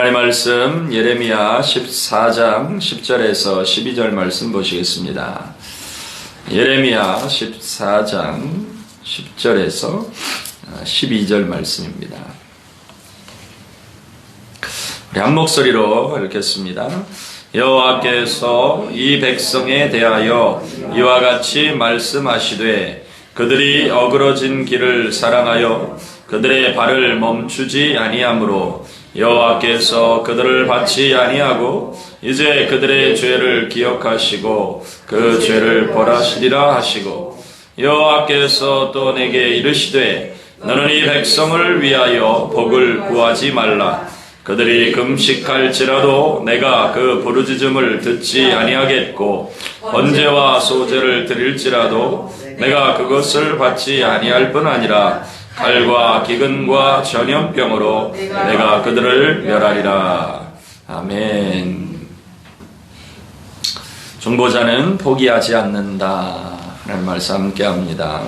하나님 말씀 예레미야 14장 10절에서 12절 말씀 보시겠습니다. 예레미야 14장 10절에서 12절 말씀입니다. 우리 한 목소리로 읽겠습니다. 여호와께서 이 백성에 대하여 이와 같이 말씀하시되 그들이 어그러진 길을 사랑하여 그들의 발을 멈추지 아니하므로 여호와께서 그들을 받지 아니하고 이제 그들의 죄를 기억하시고 그 죄를 벌하시리라 하시고 여호와께서 또 내게 이르시되 너는 이 백성을 위하여 복을 구하지 말라. 그들이 금식할지라도 내가 그 부르짖음을 듣지 아니하겠고 번제와 소제를 드릴지라도 내가 그것을 받지 아니할 뿐 아니라 칼과 기근과 전염병으로 내가 그들을 멸하리라. 아멘. 중보자는 포기하지 않는다 라는 말씀 함께 합니다.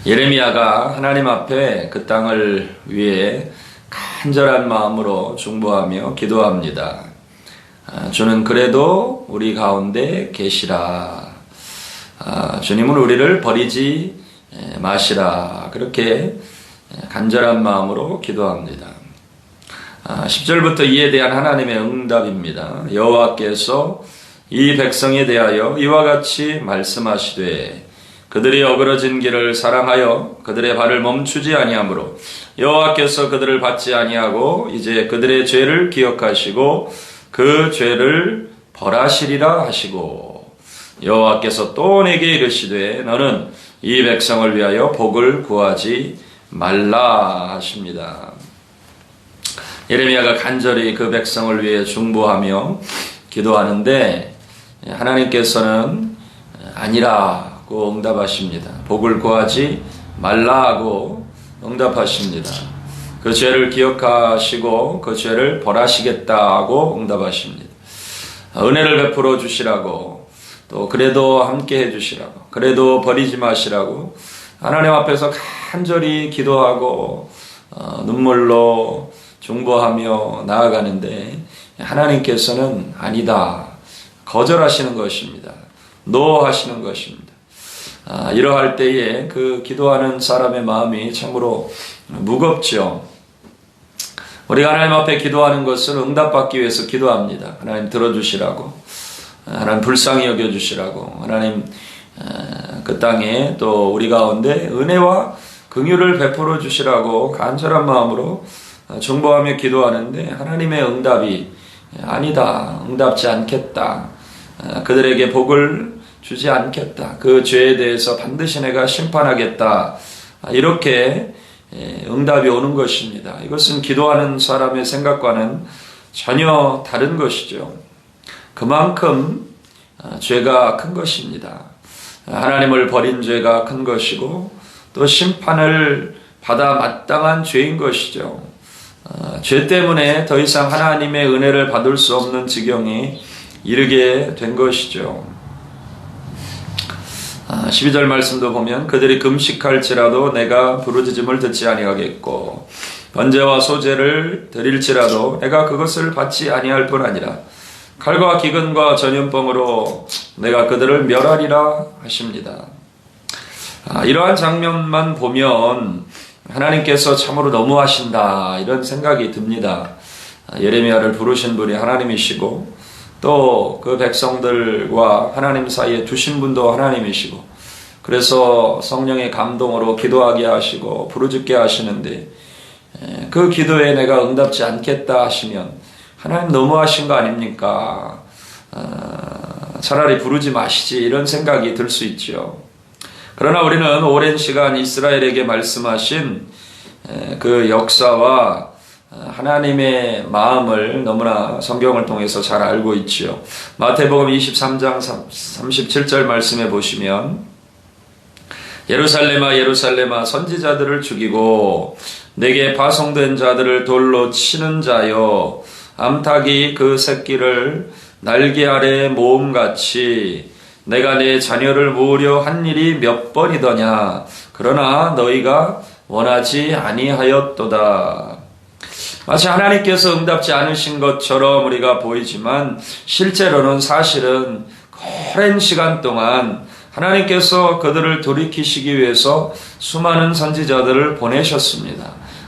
예레미야가 하나님 앞에 그 땅을 위해 간절한 마음으로 중보하며 기도합니다. 주는 그래도 우리 가운데 계시라. 주님은 우리를 버리지 마시라. 그렇게 간절한 마음으로 기도합니다. 10절부터 이에 대한 하나님의 응답입니다. 여호와께서 이 백성에 대하여 이와 같이 말씀하시되 그들이 어그러진 길을 사랑하여 그들의 발을 멈추지 아니하므로 여호와께서 그들을 받지 아니하고 이제 그들의 죄를 기억하시고 그 죄를 벌하시리라 하시고 여호와께서 또 내게 이르시되 너는 이 백성을 위하여 복을 구하지 말라 하십니다. 예레미야가 간절히 그 백성을 위해 중보하며 기도하는데 하나님께서는 아니라고 응답하십니다. 복을 구하지 말라고 응답하십니다. 그 죄를 기억하시고 그 죄를 벌하시겠다고 응답하십니다. 은혜를 베풀어 주시라고 또 그래도 함께 해주시라고 그래도 버리지 마시라고 하나님 앞에서 간절히 기도하고 눈물로 중보하며 나아가는데 하나님께서는 아니다 거절하시는 것입니다. 노하시는 것입니다. 이러할 때에 그 기도하는 사람의 마음이 참으로 무겁죠. 우리가 하나님 앞에 기도하는 것은 응답받기 위해서 기도합니다. 하나님 들어주시라고 하나님 불쌍히 여겨주시라고 하나님 그 땅에 또 우리 가운데 은혜와 긍휼을 베풀어 주시라고 간절한 마음으로 중보하며 기도하는데 하나님의 응답이 아니다. 응답지 않겠다. 그들에게 복을 주지 않겠다. 그 죄에 대해서 반드시 내가 심판하겠다. 이렇게 응답이 오는 것입니다. 이것은 기도하는 사람의 생각과는 전혀 다른 것이죠. 그만큼 죄가 큰 것입니다. 하나님을 버린 죄가 큰 것이고 또 심판을 받아 마땅한 죄인 것이죠. 죄 때문에 더 이상 하나님의 은혜를 받을 수 없는 지경에 이르게 된 것이죠. 12절 말씀도 보면 그들이 금식할지라도 내가 부르짖음을 듣지 아니하겠고 번제와 소제를 드릴지라도 내가 그것을 받지 아니할 뿐 아니라 칼과 기근과 전염병으로 내가 그들을 멸하리라 하십니다. 이러한 장면만 보면 하나님께서 참으로 너무하신다 이런 생각이 듭니다. 예레미야를 부르신 분이 하나님이시고 또 그 백성들과 하나님 사이에 두신 분도 하나님이시고 그래서 성령의 감동으로 기도하게 하시고 부르짖게 하시는데 그 기도에 내가 응답지 않겠다 하시면 하나님 너무하신 거 아닙니까? 차라리 부르지 마시지 이런 생각이 들 수 있죠. 그러나 우리는 오랜 시간 이스라엘에게 말씀하신 그 역사와 하나님의 마음을 너무나 성경을 통해서 잘 알고 있지요. 마태복음 23장 37절 말씀에 보시면 예루살렘아 예루살렘아 선지자들을 죽이고 내게 파송된 자들을 돌로 치는 자여 암탉이 그 새끼를 날개 아래 모음같이 내가 내 자녀를 모으려 한 일이 몇 번이더냐. 그러나 너희가 원하지 아니하였도다. 마치 하나님께서 응답지 않으신 것처럼 우리가 보이지만 실제로는 사실은 오랜 시간 동안 하나님께서 그들을 돌이키시기 위해서 수많은 선지자들을 보내셨습니다.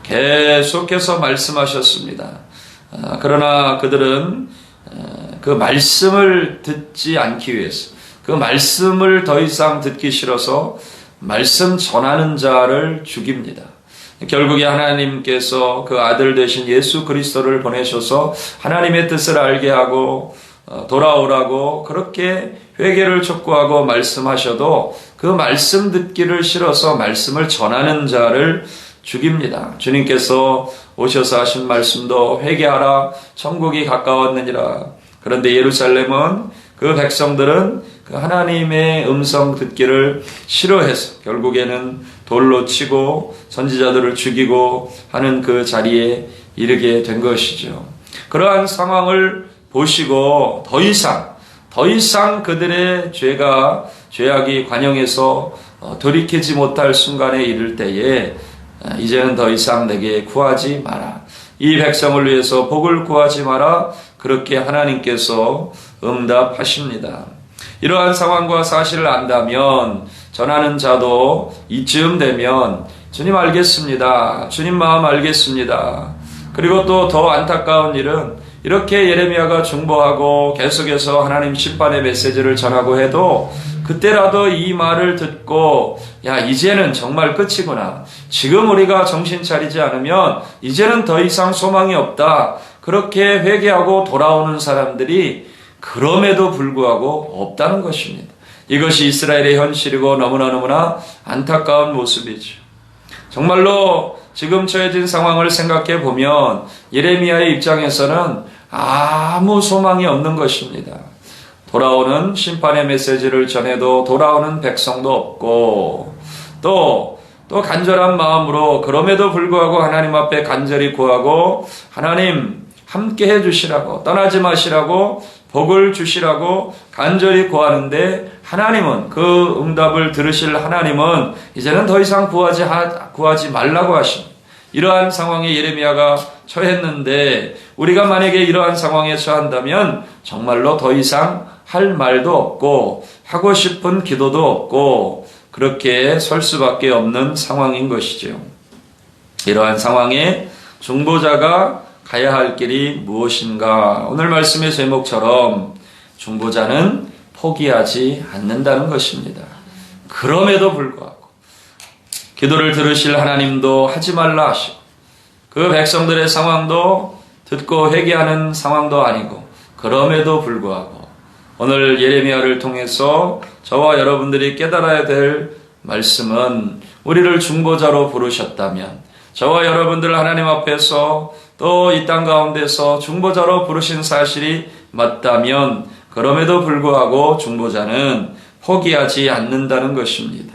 계속해서 말씀하셨습니다. 그러나 그들은 그 말씀을 듣지 않기 위해서, 그 말씀을 더 이상 듣기 싫어서 말씀 전하는 자를 죽입니다. 결국에 하나님께서 그 아들 되신 예수 그리스도를 보내셔서 하나님의 뜻을 알게 하고 돌아오라고 그렇게 회개를 촉구하고 말씀하셔도 그 말씀 듣기를 싫어서 말씀을 전하는 자를 죽입니다. 주님께서 오셔서 하신 말씀도 회개하라, 천국이 가까웠느니라. 그런데 예루살렘은, 그 백성들은 그 하나님의 음성 듣기를 싫어해서 결국에는 돌로 치고 선지자들을 죽이고 하는 그 자리에 이르게 된 것이죠. 그러한 상황을 보시고 더 이상 그들의 죄악이 관영해서 돌이키지 못할 순간에 이를 때에 이제는 더 이상 내게 구하지 마라. 이 백성을 위해서 복을 구하지 마라. 그렇게 하나님께서 응답하십니다. 이러한 상황과 사실을 안다면 전하는 자도 이쯤 되면 주님 알겠습니다. 주님 마음 알겠습니다. 그리고 또 더 안타까운 일은 이렇게 예레미야가 중보하고 계속해서 하나님 심판의 메시지를 전하고 해도 그때라도 이 말을 듣고 이제는 정말 끝이구나. 지금 우리가 정신 차리지 않으면 이제는 더 이상 소망이 없다. 그렇게 회개하고 돌아오는 사람들이 그럼에도 불구하고 없다는 것입니다. 이것이 이스라엘의 현실이고 너무나 안타까운 모습이죠. 정말로 지금 처해진 상황을 생각해 보면 예레미야의 입장에서는 아무 소망이 없는 것입니다. 돌아오는 심판의 메시지를 전해도 돌아오는 백성도 없고 또 간절한 마음으로 그럼에도 불구하고 하나님 앞에 간절히 구하고 하나님 함께 해주시라고, 떠나지 마시라고, 복을 주시라고 간절히 구하는데 하나님은, 그 응답을 들으실 하나님은 이제는 더 이상 구하지 말라고 하십니다. 이러한 상황에 예레미야가 처했는데 우리가 만약에 이러한 상황에 처한다면 정말로 더 이상 할 말도 없고 하고 싶은 기도도 없고 그렇게 설 수밖에 없는 상황인 것이죠. 이러한 상황에 중보자가 가야 할 길이 무엇인가? 오늘 말씀의 제목처럼 중보자는 포기하지 않는다는 것입니다. 그럼에도 불구하고 기도를 들으실 하나님도 하지 말라 하시고 그 백성들의 상황도 듣고 회개하는 상황도 아니고 그럼에도 불구하고 오늘 예레미야를 통해서 저와 여러분들이 깨달아야 될 말씀은 우리를 중보자로 부르셨다면 저와 여러분들 하나님 앞에서 또 이 땅 가운데서 중보자로 부르신 사실이 맞다면 그럼에도 불구하고 중보자는 포기하지 않는다는 것입니다.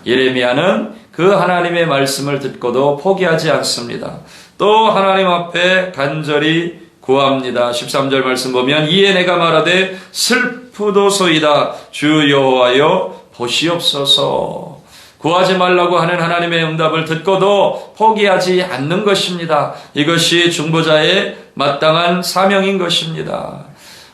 예레미야는 그 하나님의 말씀을 듣고도 포기하지 않습니다. 또 하나님 앞에 간절히 구합니다. 13절 말씀 보면 이에 내가 말하되 슬프도소이다 주 여호와여 보시옵소서. 구하지 말라고 하는 하나님의 응답을 듣고도 포기하지 않는 것입니다. 이것이 중보자의 마땅한 사명인 것입니다.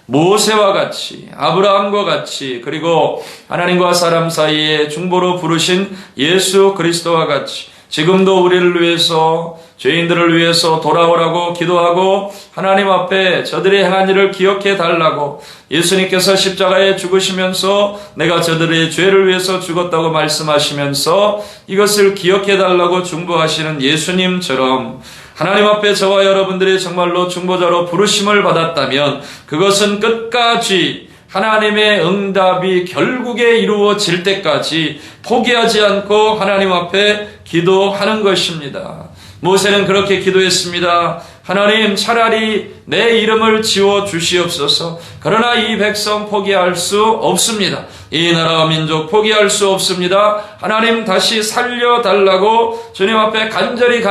모세와 같이, 아브라함과 같이, 그리고 하나님과 사람 사이에 중보로 부르신 예수 그리스도와 같이 지금도 우리를 위해서, 죄인들을 위해서 돌아오라고 기도하고 하나님 앞에 저들이 행한 일을 기억해 달라고, 예수님께서 십자가에 죽으시면서 내가 저들의 죄를 위해서 죽었다고 말씀하시면서 이것을 기억해 달라고 중보하시는 예수님처럼 하나님 앞에 저와 여러분들이 정말로 중보자로 부르심을 받았다면 그것은 끝까지 하나님의 응답이 결국에 이루어질 때까지 포기하지 않고 하나님 앞에 기도하는 것입니다. 모세는 그렇게 기도했습니다. 하나님, 차라리 내 이름을 지워 주시옵소서. 그러나 이 백성 포기할 수 없습니다. 이 나라와 민족 포기할 수 없습니다. 하나님 다시 살려달라고 주님 앞에 간절히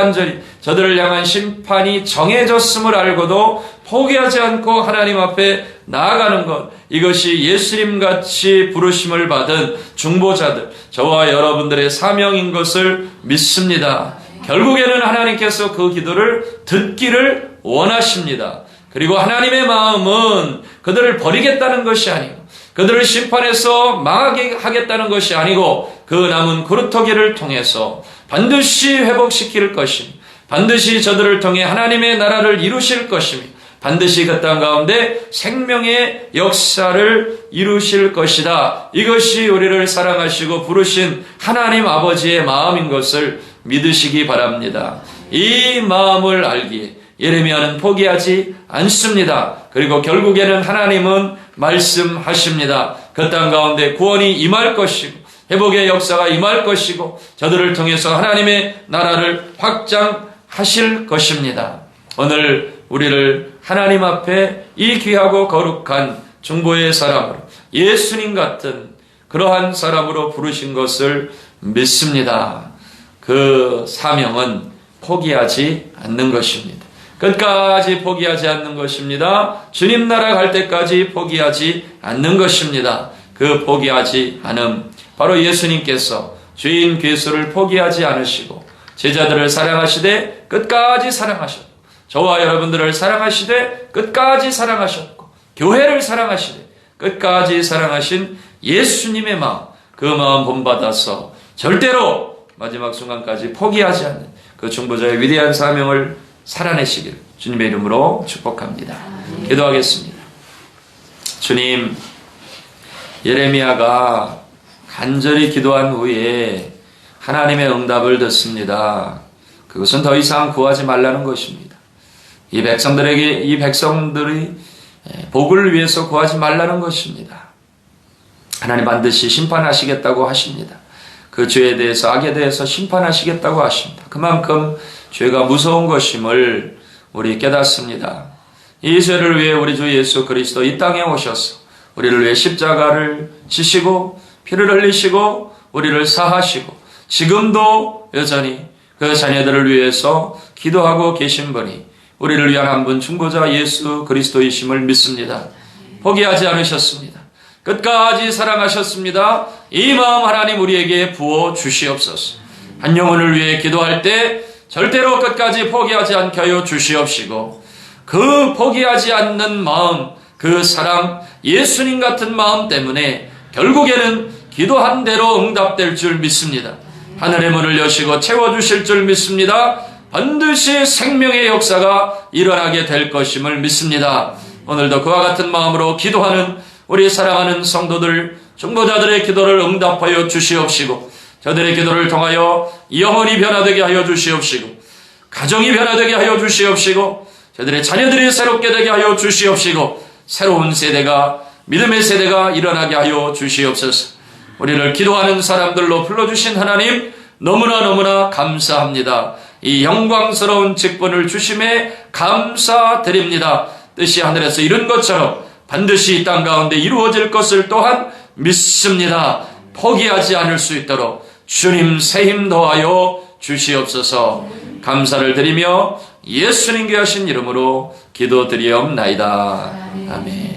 저들을 향한 심판이 정해졌음을 알고도 포기하지 않고 하나님 앞에 나아가는 것, 이것이 예수님같이 부르심을 받은 중보자들, 저와 여러분들의 사명인 것을 믿습니다. 결국에는 하나님께서 그 기도를 듣기를 원하십니다. 그리고 하나님의 마음은 그들을 버리겠다는 것이 아니고 그들을 심판해서 망하게 하겠다는 것이 아니고 그 남은 그루터기를 통해서 반드시 회복시킬 것이며 반드시 저들을 통해 하나님의 나라를 이루실 것이며 반드시 그 땅 가운데 생명의 역사를 이루실 것이다. 이것이 우리를 사랑하시고 부르신 하나님 아버지의 마음인 것을 믿으시기 바랍니다. 이 마음을 알기에 예레미야는 포기하지 않습니다. 그리고 결국에는 하나님은 말씀하십니다. 그 땅 가운데 구원이 임할 것이고 회복의 역사가 임할 것이고 저들을 통해서 하나님의 나라를 확장하실 것입니다. 오늘 우리를 하나님 앞에 이 귀하고 거룩한 중보의 사람으로 예수님 같은 그러한 사람으로 부르신 것을 믿습니다. 그 사명은 포기하지 않는 것입니다. 끝까지 포기하지 않는 것입니다. 주님 나라 갈 때까지 포기하지 않는 것입니다. 그 포기하지 않음, 바로 예수님께서 주인 괴수를 포기하지 않으시고 제자들을 사랑하시되 끝까지 사랑하셨고 저와 여러분들을 사랑하시되 끝까지 사랑하셨고 교회를 사랑하시되 끝까지 사랑하신 예수님의 마음, 그 마음 본받아서 절대로 마지막 순간까지 포기하지 않는 그 중보자의 위대한 사명을 살아내시길 주님의 이름으로 축복합니다. 기도하겠습니다. 주님, 예레미야가 간절히 기도한 후에 하나님의 응답을 듣습니다. 그것은 더 이상 구하지 말라는 것입니다. 이 백성들이 복을 위해서 구하지 말라는 것입니다. 하나님 반드시 심판하시겠다고 하십니다. 그 죄에 대해서, 악에 대해서 심판하시겠다고 하십니다. 그만큼 죄가 무서운 것임을 우리 깨닫습니다. 이 죄를 위해 우리 주 예수 그리스도 이 땅에 오셔서 우리를 위해 십자가를 지시고 피를 흘리시고 우리를 사하시고 지금도 여전히 그 자녀들을 위해서 기도하고 계신 분이 우리를 위한 한 분 중보자 예수 그리스도이심을 믿습니다. 포기하지 않으셨습니다. 끝까지 사랑하셨습니다. 이 마음 하나님 우리에게 부어 주시옵소서. 한 영혼을 위해 기도할 때 절대로 끝까지 포기하지 않게 하여 주시옵시고 그 포기하지 않는 마음, 그 사랑, 예수님 같은 마음 때문에 결국에는 기도한 대로 응답될 줄 믿습니다. 하늘의 문을 여시고 채워주실 줄 믿습니다. 반드시 생명의 역사가 일어나게 될 것임을 믿습니다. 오늘도 그와 같은 마음으로 기도하는 우리 사랑하는 성도들, 중보자들의 기도를 응답하여 주시옵시고 저들의 기도를 통하여 영혼이 변화되게 하여 주시옵시고 가정이 변화되게 하여 주시옵시고 저들의 자녀들이 새롭게 되게 하여 주시옵시고 새로운 세대가, 믿음의 세대가 일어나게 하여 주시옵소서. 우리를 기도하는 사람들로 불러주신 하나님 너무나 감사합니다. 이 영광스러운 직분을 주심에 감사드립니다. 뜻이 하늘에서 이룬 것처럼 반드시 이 땅 가운데 이루어질 것을 또한 믿습니다. 포기하지 않을 수 있도록 주님 새 힘 더하여 주시옵소서. 감사를 드리며 예수님 귀하신 이름으로 기도드리옵나이다. 아멘.